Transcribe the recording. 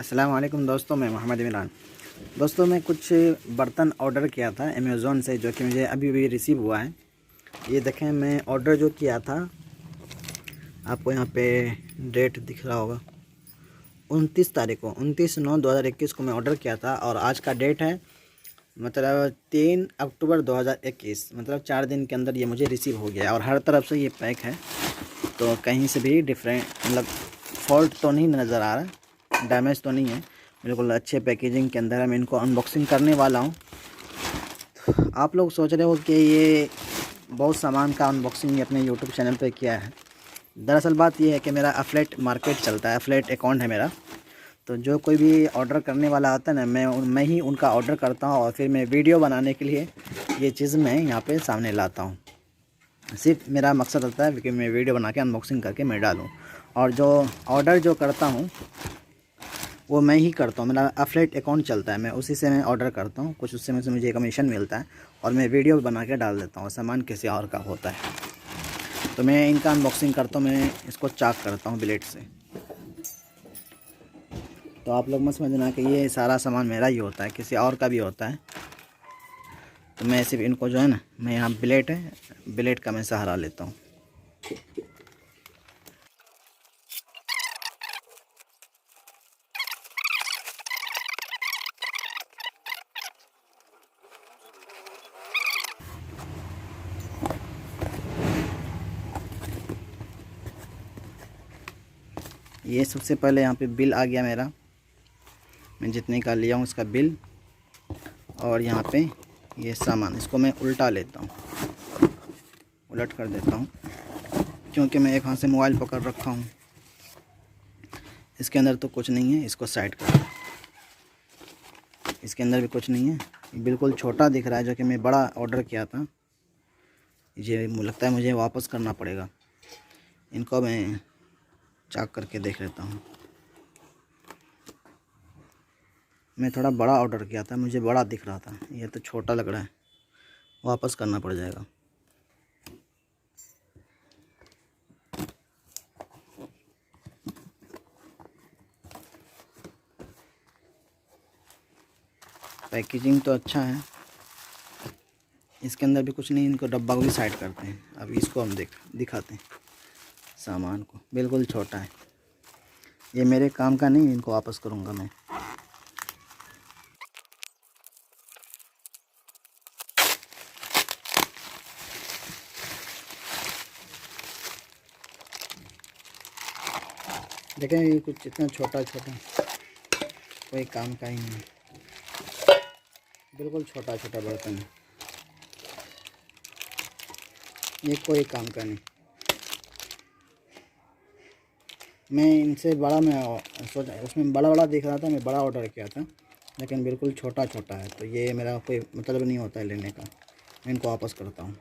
अस्सलाम वालेकुम दोस्तों, मैं मोहम्मद इमरान। दोस्तों मैं कुछ बर्तन ऑर्डर किया था अमेज़ॉन से, जो कि मुझे अभी भी रिसीव हुआ है। ये देखें, मैं ऑर्डर जो किया था, आपको यहाँ पे डेट दिख रहा होगा, 29 तारीख को 29/9/2021 को मैं ऑर्डर किया था और आज का डेट है मतलब 3 अक्टूबर 2021। मतलब 4 दिन के अंदर ये मुझे रिसीव हो गया और हर तरफ से ये पैक है, तो कहीं से भी डिफरेंट मतलब फॉल्ट तो नहीं नज़र आ रहा, डैमेज तो नहीं है, बिल्कुल अच्छे पैकेजिंग के अंदर है। मैं इनको अनबॉक्सिंग करने वाला हूँ। आप लोग सोच रहे हो कि ये बहुत सामान का अनबॉक्सिंग अपने यूट्यूब चैनल पे किया है। दरअसल बात ये है कि मेरा अफिलिएट मार्केट चलता है, अफिलिएट अकाउंट है मेरा। तो जो कोई भी ऑर्डर करने वाला आता है ना, मैं ही उनका ऑर्डर करता हूँ और फिर मैं वीडियो बनाने के लिए ये चीज़ मैं यहाँ पे सामने लाता हूँ। सिर्फ मेरा मकसद होता है कि मैं वीडियो बना के अनबॉक्सिंग करके मैं डालूँ, और जो ऑर्डर जो करता हूँ वो मैं ही करता हूँ। मेरा अफिलिएट अकाउंट चलता है, मैं उसी से मैं ऑर्डर करता हूँ, कुछ उससे मुझे कमीशन मिलता है और मैं वीडियो बना के डाल देता हूँ। सामान किसी और का होता है, तो मैं इनका अनबॉक्सिंग करता हूँ, मैं इसको चाक करता हूँ ब्लेड से। तो आप लोग मत समझना कि ये सारा सामान मेरा ही होता है, किसी और का भी होता है। तो मैं सिर्फ इनको जो है ना, मैं यहाँ ब्लेड का मैं सहारा लेता हूँ। ये सबसे पहले यहाँ पे बिल आ गया मेरा, मैं जितने का लिया हूँ उसका बिल, और यहाँ पे ये सामान, इसको मैं उल्टा लेता हूँ, उलट कर देता हूँ, क्योंकि मैं एक हाथ से मोबाइल पकड़ रखा हूँ। इसके अंदर तो कुछ नहीं है, इसको साइड कर, इसके अंदर भी कुछ नहीं है, बिल्कुल छोटा दिख रहा है, जो कि मैं बड़ा ऑर्डर किया था। ये लगता है मुझे वापस करना पड़ेगा। इनको मैं चेक करके देख लेता हूँ। मैं थोड़ा बड़ा ऑर्डर किया था, मुझे बड़ा दिख रहा था, ये तो छोटा लग रहा है, वापस करना पड़ जाएगा। पैकेजिंग तो अच्छा है, इसके अंदर भी कुछ नहीं। इनको डब्बा को भी साइड करते हैं। अब इसको हम दिखाते हैं सामान को, बिल्कुल छोटा है, ये मेरे काम का नहीं, इनको वापस करूँगा मैं। देखें, ये कुछ इतना छोटा कोई काम का ही नहीं, बिल्कुल छोटा बर्तन है, ये कोई काम का नहीं। मैं इनसे बड़ा, मैं सोचा उसमें बड़ा दिख रहा था, मैं बड़ा ऑर्डर किया था, लेकिन बिल्कुल छोटा है। तो ये मेरा कोई मतलब नहीं होता है लेने का, मैं इनको वापस करता हूँ।